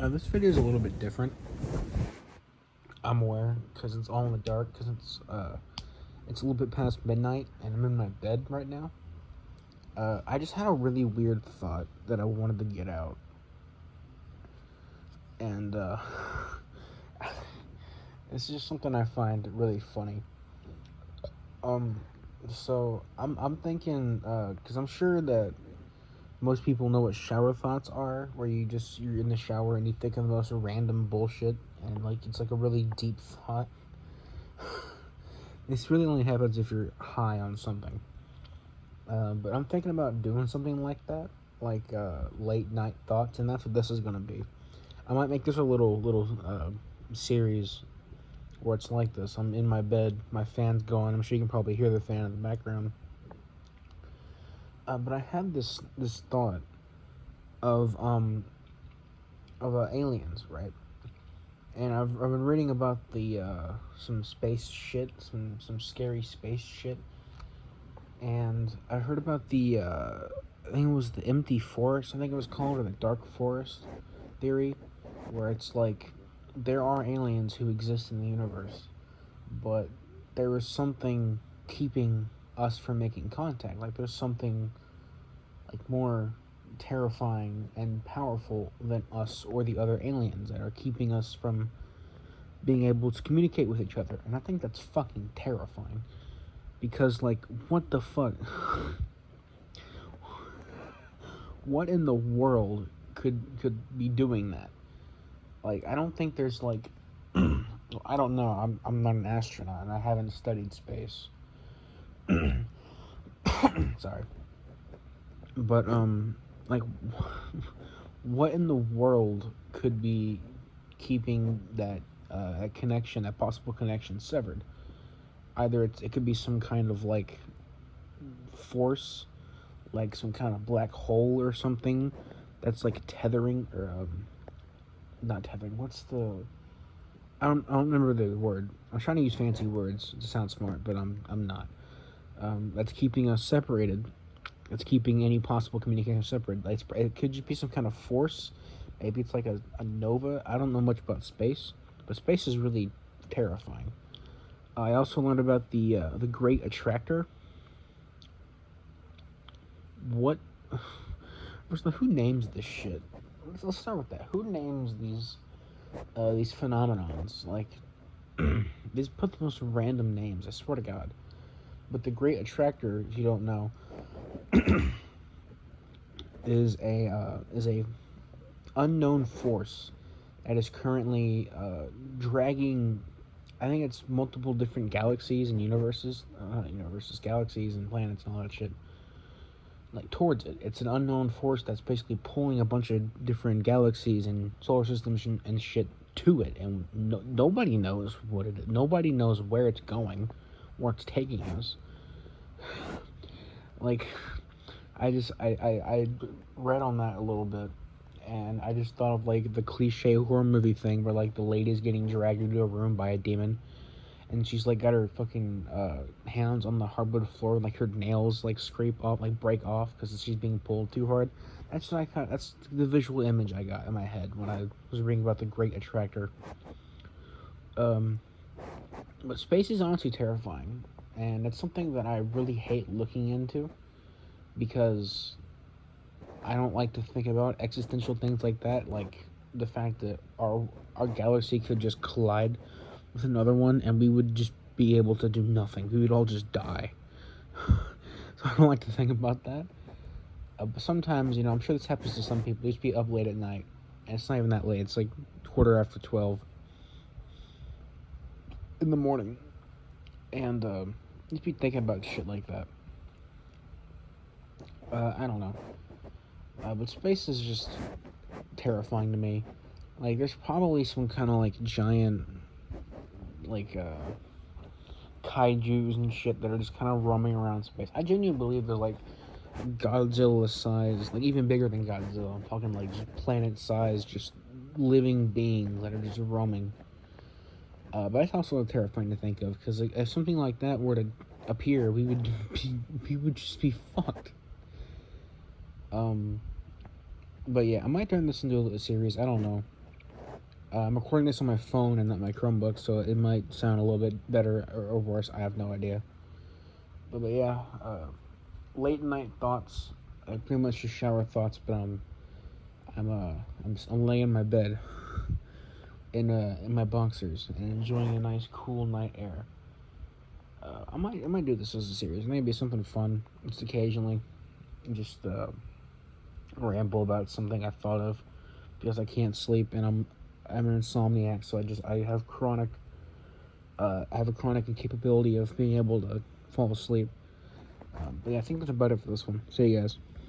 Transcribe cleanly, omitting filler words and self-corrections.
This video is a little bit different. I'm aware because it's all in the dark because it's a little bit past midnight and I'm in my bed right now. I just had a really weird thought that I wanted to get out, and it's just something I find really funny. Um, so I'm thinking because I'm sure that most people know what shower thoughts are, where you're in the shower and you think of the most random bullshit, and like it's like a really deep thought. This really only happens if you're high on something. But I'm thinking about doing something like that, like late night thoughts, and that's what this is gonna be. I might make this a little series where it's like this. I'm in my bed, my fan's going. I'm sure you can probably hear the fan in the background. But I had this thought of aliens, right? And I've been reading about the some space shit, some scary space shit, and I heard about the I think it was the empty forest. I think it was called, or the dark forest theory, where it's like there are aliens who exist in the universe, but there is something keeping us from making contact. Like there's something like more terrifying and powerful than us or the other aliens that are keeping us from being able to communicate with each other. And I think that's fucking terrifying. Because like what the fuck? What in the world could be doing that? Like I don't think there's like I don't know. I'm not an astronaut and I haven't studied space. Sorry. But like what in the world could be keeping that connection, that possible connection, severed? Either it could be some kind of like force, like some kind of black hole or something that's like tethering, or not tethering. What's the I don't remember the word. I'm trying to use fancy words to sound smart, but I'm not. That's keeping us separated. It's keeping any possible communication separate. Like, it could just be some kind of force. Maybe it's like a nova. I don't know much about space, but space is really terrifying. I also learned about the Great Attractor. What? First of all, who names this shit? Let's start with that. Who names these phenomenons? Like, these put the most random names. I swear to God. But the Great Attractor, if you don't know, is a unknown force that is currently dragging. I think it's multiple different galaxies and universes, galaxies and planets and all that shit, like towards it. It's an unknown force that's basically pulling a bunch of different galaxies and solar systems and shit to it, and nobody knows what it is. Nobody knows where it's going, where it's taking us. Like, I read on that a little bit, and I just thought of like the cliche horror movie thing where like the lady's getting dragged into a room by a demon, and she's like got her fucking hands on the hardwood floor, and like her nails like scrape off, like break off because she's being pulled too hard. That's what that's the visual image I got in my head when I was reading about the Great Attractor. Um, but space is honestly terrifying, and it's something that I really hate looking into because I don't like to think about existential things like that, like the fact that our galaxy could just collide with another one and we would just be able to do nothing. We would all just die. So I don't like to think about that. But sometimes, I'm sure this happens to some people. They just be up late at night, and it's not even that late. It's like quarter after 12 in the morning, and just be thinking about shit like that. I don't know. But space is just terrifying to me. Like, there's probably some kind of like giant, like kaiju's and shit that are just kind of roaming around space. I genuinely believe they're like Godzilla size, like even bigger than Godzilla. I'm talking like just planet size, just living beings that are just roaming. But that's also terrifying to think of because like, if something like that were to appear, we would just be fucked. But yeah, I might turn this into a series. I don't know. I'm recording this on my phone and not my Chromebook, so it might sound a little bit better or worse. I have no idea. But yeah, late night thoughts. Pretty much just shower thoughts, but I'm laying in my bed in my boxers and enjoying a nice cool night air. I might do this as a series. Maybe something fun, just occasionally, just ramble about something I thought of because I can't sleep and I'm an insomniac, so I have chronic I have a chronic incapability of being able to fall asleep. But yeah, I think that's about it for this one. See you guys.